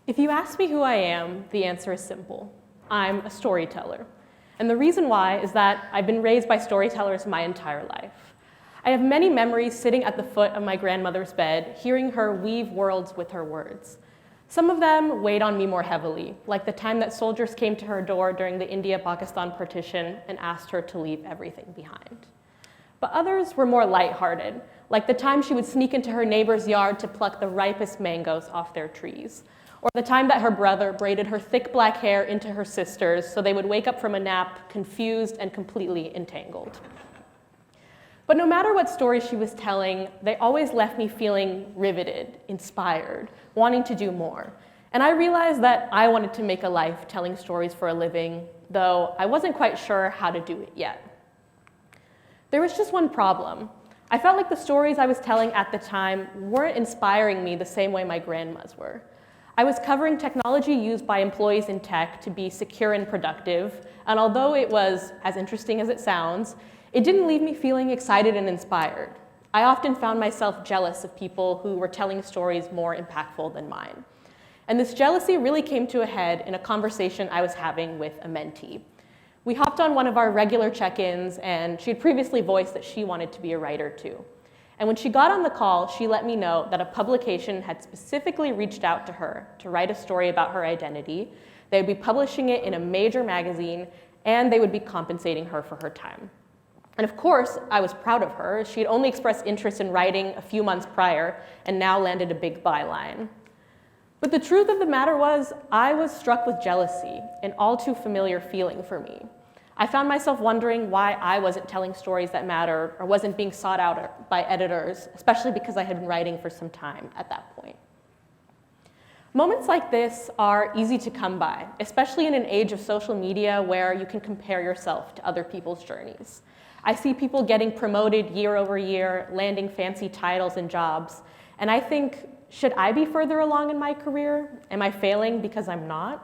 If you ask me who I am, the answer is simple. I'm a storyteller. And the reason why is that I've been raised by storytellers my entire life. I have many memories sitting at the foot of my grandmother's bed, hearing her weave worlds with her words. Some of them weighed on me more heavily, like the time that soldiers came to her door during the India-Pakistan partition and asked her to leave everything behind. But others were more lighthearted, like the time she would sneak into her neighbor's yard to pluck the ripest mangoes off their trees, or the time that her brother braided her thick black hair into her sister's so they would wake up from a nap confused and completely entangled. But no matter what story she was telling, they always left me feeling riveted, inspired, wanting to do more. And I realized that I wanted to make a life telling stories for a living, though I wasn't quite sure how to do it yet. There was just one problem. I felt like the stories I was telling at the time weren't inspiring me the same way my grandma's were. I was covering technology used by employees in tech to be secure and productive, and although it was as interesting as it sounds, it didn't leave me feeling excited and inspired. I often found myself jealous of people who were telling stories more impactful than mine. And this jealousy really came to a head in a conversation I was having with a mentee. We hopped on one of our regular check-ins, and she had previously voiced that she wanted to be a writer too. And when she got on the call, she let me know that a publication had specifically reached out to her to write a story about her identity. They would be publishing it in a major magazine, and they would be compensating her for her time. And of course, I was proud of her. She had only expressed interest in writing a few months prior and now landed a big byline. But the truth of the matter was, I was struck with jealousy, an all too familiar feeling for me. I found myself wondering why I wasn't telling stories that matter or wasn't being sought out by editors, especially because I had been writing for some time at that point. Moments like this are easy to come by, especially in an age of social media where you can compare yourself to other people's journeys. I see people getting promoted year over year, landing fancy titles and jobs, and I think, should I be further along in my career? Am I failing because I'm not?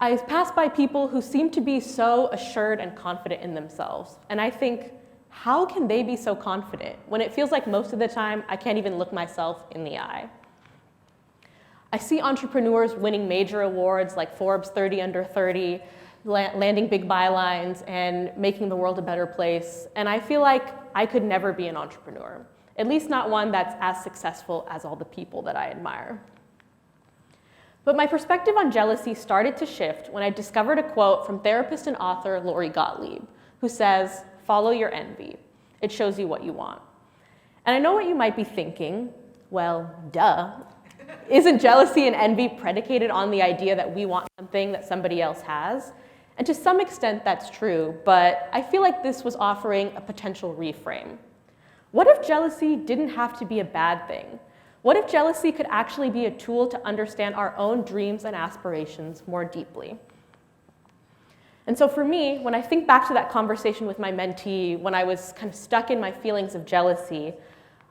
I pass by people who seem to be so assured and confident in themselves, and I think, how can they be so confident when it feels like most of the time I can't even look myself in the eye? I see entrepreneurs winning major awards like Forbes 30 Under 30, landing big bylines and making the world a better place. And I feel like I could never be an entrepreneur, at least not one that's as successful as all the people that I admire. But my perspective on jealousy started to shift when I discovered a quote from therapist and author Lori Gottlieb, who says, "Follow your envy. It shows you what you want." And I know what you might be thinking. Well, duh. Isn't jealousy and envy predicated on the idea that we want something that somebody else has? And to some extent, that's true, but I feel like this was offering a potential reframe. What if jealousy didn't have to be a bad thing? What if jealousy could actually be a tool to understand our own dreams and aspirations more deeply? And so for me, when I think back to that conversation with my mentee, when I was kind of stuck in my feelings of jealousy,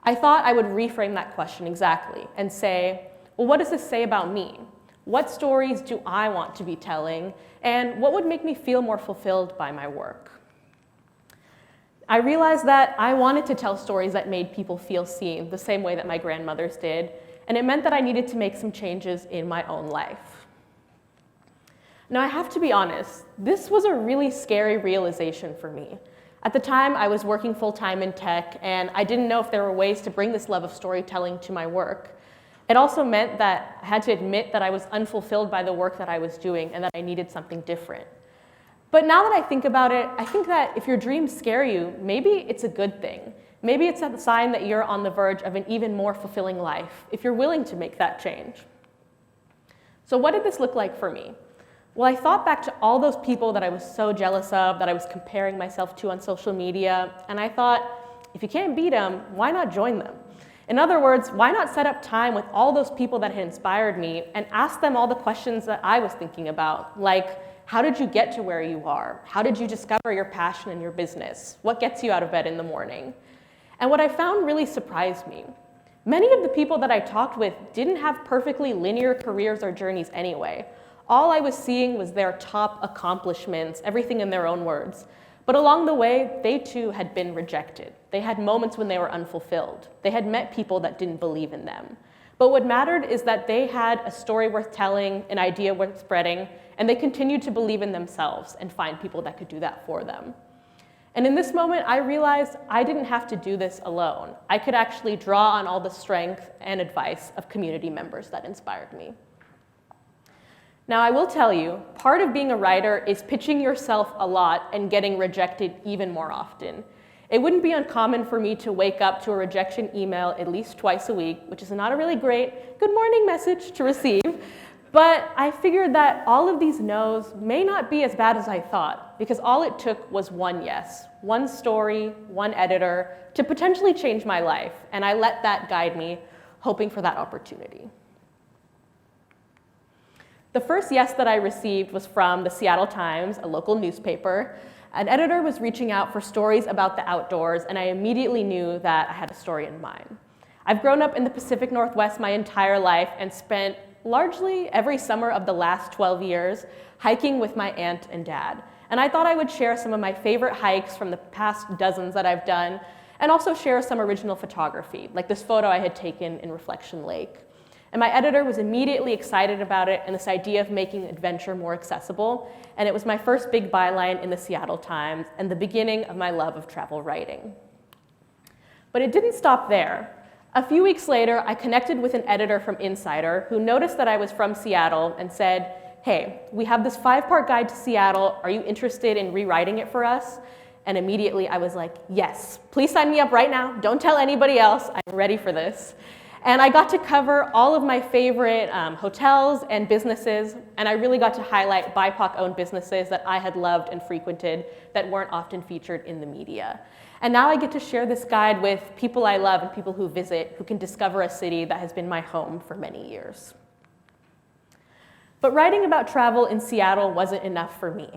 I thought I would reframe that question exactly and say, well, what does this say about me? What stories do I want to be telling? And what would make me feel more fulfilled by my work? I realized that I wanted to tell stories that made people feel seen the same way that my grandmothers did, and it meant that I needed to make some changes in my own life. Now, I have to be honest, this was a really scary realization for me. At the time, I was working full-time in tech, and I didn't know if there were ways to bring this love of storytelling to my work. It also meant that I had to admit that I was unfulfilled by the work that I was doing and that I needed something different. But now that I think about it, I think that if your dreams scare you, maybe it's a good thing. Maybe it's a sign that you're on the verge of an even more fulfilling life, if you're willing to make that change. So what did this look like for me? Well, I thought back to all those people that I was so jealous of, that I was comparing myself to on social media, and I thought, if you can't beat them, why not join them? In other words, why not set up time with all those people that had inspired me and ask them all the questions that I was thinking about, like, how did you get to where you are? How did you discover your passion in your business? What gets you out of bed in the morning? And what I found really surprised me. Many of the people that I talked with didn't have perfectly linear careers or journeys anyway. All I was seeing was their top accomplishments, everything in their own words. But along the way, they too had been rejected. They had moments when they were unfulfilled. They had met people that didn't believe in them. But what mattered is that they had a story worth telling, an idea worth spreading, and they continued to believe in themselves and find people that could do that for them. And in this moment, I realized I didn't have to do this alone. I could actually draw on all the strength and advice of community members that inspired me. Now, I will tell you, part of being a writer is pitching yourself a lot and getting rejected even more often. It wouldn't be uncommon for me to wake up to a rejection email at least twice a week, which is not a really great good morning message to receive. But I figured that all of these no's may not be as bad as I thought, because all it took was one yes, one story, one editor, to potentially change my life, and I let that guide me, hoping for that opportunity. The first yes that I received was from the Seattle Times, a local newspaper. An editor was reaching out for stories about the outdoors, and I immediately knew that I had a story in mind. I've grown up in the Pacific Northwest my entire life and spent largely every summer of the last 12 years hiking with my aunt and dad. And I thought I would share some of my favorite hikes from the past dozens that I've done, and also share some original photography, like this photo I had taken in Reflection Lake. And my editor was immediately excited about it and this idea of making adventure more accessible, and it was my first big byline in the Seattle Times and the beginning of my love of travel writing. But it didn't stop there. A few weeks later, I connected with an editor from Insider who noticed that I was from Seattle and said, "Hey, we have this 5-part guide to Seattle. Are you interested in rewriting it for us?" And immediately I was like, yes, please sign me up right now. Don't tell anybody else. I'm ready for this. And I got to cover all of my favorite hotels and businesses, and I really got to highlight BIPOC-owned businesses that I had loved and frequented that weren't often featured in the media. And now I get to share this guide with people I love and people who visit, who can discover a city that has been my home for many years. But writing about travel in Seattle wasn't enough for me.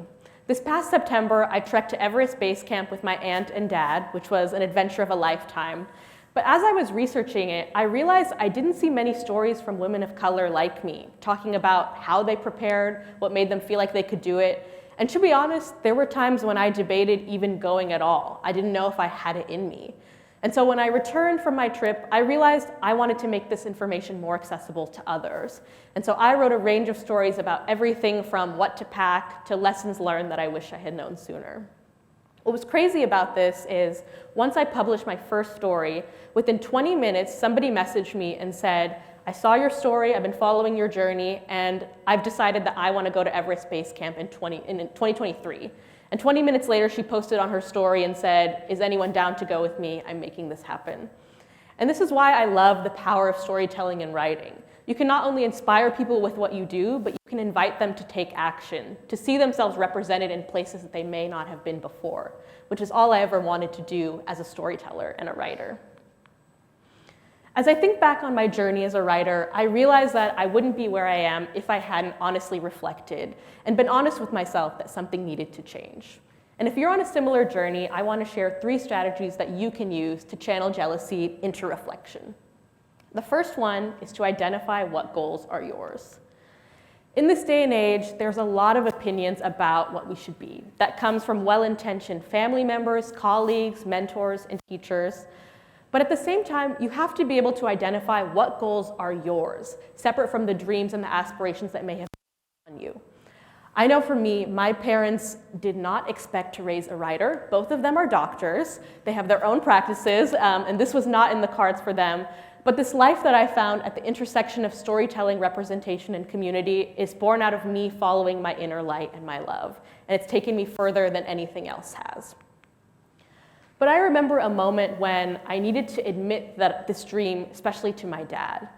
This past September, I trekked to Everest Base Camp with my aunt and dad, which was an adventure of a lifetime. But as I was researching it, I realized I didn't see many stories from women of color like me, talking about how they prepared, what made them feel like they could do it. And to be honest, there were times when I debated even going at all. I didn't know if I had it in me. And so when I returned from my trip, I realized I wanted to make this information more accessible to others. And so I wrote a range of stories about everything from what to pack to lessons learned that I wish I had known sooner. What was crazy about this is once I published my first story, within 20 minutes, somebody messaged me and said, "I saw your story, I've been following your journey, and I've decided that I want to go to Everest Base Camp in 2023. And 20 minutes later, she posted on her story and said, "Is anyone down to go with me? I'm making this happen." And this is why I love the power of storytelling and writing. You can not only inspire people with what you do, but you can invite them to take action, to see themselves represented in places that they may not have been before, which is all I ever wanted to do as a storyteller and a writer. As I think back on my journey as a writer, I realize that I wouldn't be where I am if I hadn't honestly reflected and been honest with myself that something needed to change. And if you're on a similar journey, I want to share 3 strategies that you can use to channel jealousy into reflection. The first one is to identify what goals are yours. In this day and age, there's a lot of opinions about what we should be. That comes from well-intentioned family members, colleagues, mentors, and teachers. But at the same time, you have to be able to identify what goals are yours, separate from the dreams and the aspirations that may have been on you. I know for me, my parents did not expect to raise a writer. Both of them are doctors. They have their own practices, and this was not in the cards for them. But this life that I found at the intersection of storytelling, representation, and community is born out of me following my inner light and my love. And it's taken me further than anything else has. But I remember a moment when I needed to admit that this dream, especially to my dad.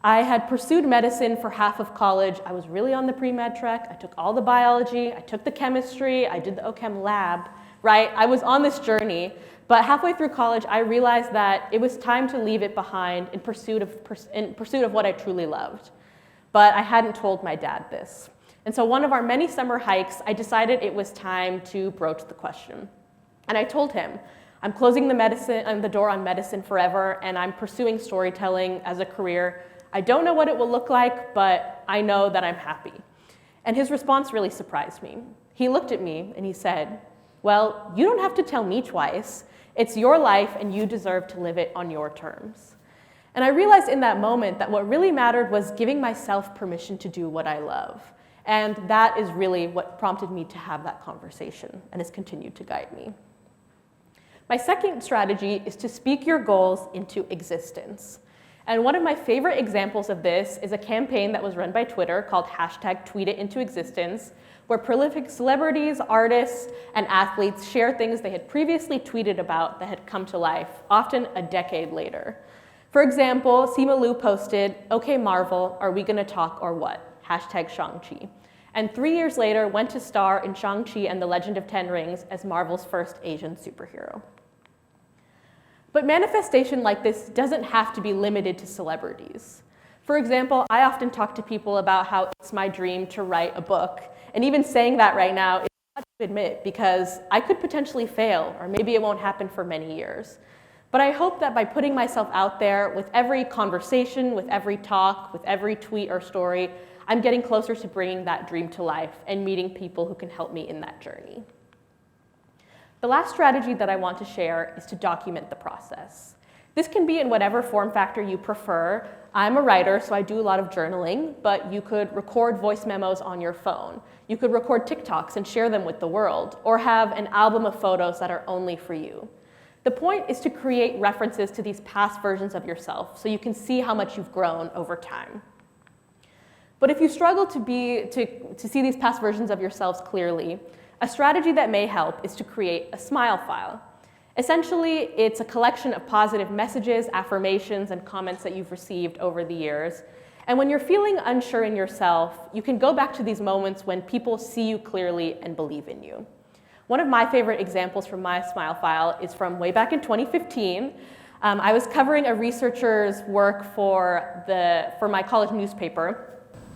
I had pursued medicine for half of college. I was really on the pre-med track. I took all the biology, I took the chemistry, I did the OChem lab, right? I was on this journey. But halfway through college, I realized that it was time to leave it behind in pursuit of what I truly loved. But I hadn't told my dad this. And so one of our many summer hikes, I decided it was time to broach the question. And I told him, I'm closing the door on medicine forever, and I'm pursuing storytelling as a career. I don't know what it will look like, but I know that I'm happy. And his response really surprised me. He looked at me and he said, "Well, you don't have to tell me twice. It's your life and you deserve to live it on your terms." And I realized in that moment that what really mattered was giving myself permission to do what I love. And that is really what prompted me to have that conversation and has continued to guide me. My second strategy is to speak your goals into existence. And one of my favorite examples of this is a campaign that was run by Twitter called #TweetItIntoExistence, where prolific celebrities, artists, and athletes share things they had previously tweeted about that had come to life, often a decade later. For example, Simu Liu posted, "Okay, Marvel, are we gonna talk or what? #Shang-Chi." And 3 years later went to star in Shang-Chi and the Legend of Ten Rings as Marvel's first Asian superhero. But manifestation like this doesn't have to be limited to celebrities. For example, I often talk to people about how it's my dream to write a book, and even saying that right now is hard to admit because I could potentially fail, or maybe it won't happen for many years. But I hope that by putting myself out there with every conversation, with every talk, with every tweet or story, I'm getting closer to bringing that dream to life and meeting people who can help me in that journey. The last strategy that I want to share is to document the process. This can be in whatever form factor you prefer. I'm a writer, so I do a lot of journaling, but you could record voice memos on your phone. You could record TikToks and share them with the world, or have an album of photos that are only for you. The point is to create references to these past versions of yourself so you can see how much you've grown over time. But if you struggle to see these past versions of yourselves clearly, a strategy that may help is to create a smile file. Essentially, it's a collection of positive messages, affirmations, and comments that you've received over the years. And when you're feeling unsure in yourself, you can go back to these moments when people see you clearly and believe in you. One of my favorite examples from my smile file is from way back in 2015. I was covering a researcher's work for my college newspaper.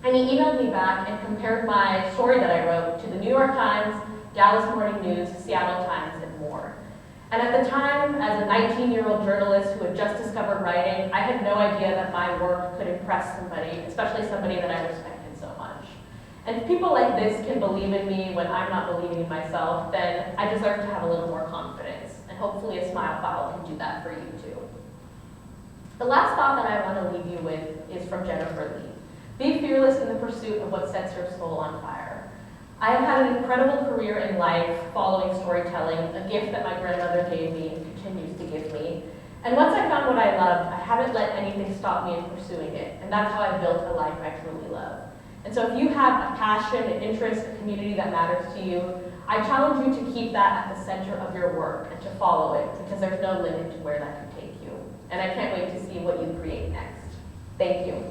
And he emailed me back and compared my story that I wrote to the New York Times, Dallas Morning News, Seattle Times, and more. And at the time, as a 19-year-old journalist who had just discovered writing, I had no idea that my work could impress somebody, especially somebody that I respected so much. And if people like this can believe in me when I'm not believing in myself, then I deserve to have a little more confidence. And hopefully a smile file can do that for you too. The last thought that I want to leave you with is from Jennifer Lee. Be fearless in the pursuit of what sets your soul on fire. I have had an incredible career in life following storytelling, a gift that my grandmother gave me and continues to give me. And once I found what I loved, I haven't let anything stop me in pursuing it. And that's how I built a life I truly love. And so if you have a passion, an interest, a community that matters to you, I challenge you to keep that at the center of your work and to follow it, because there's no limit to where that can take you. And I can't wait to see what you create next. Thank you.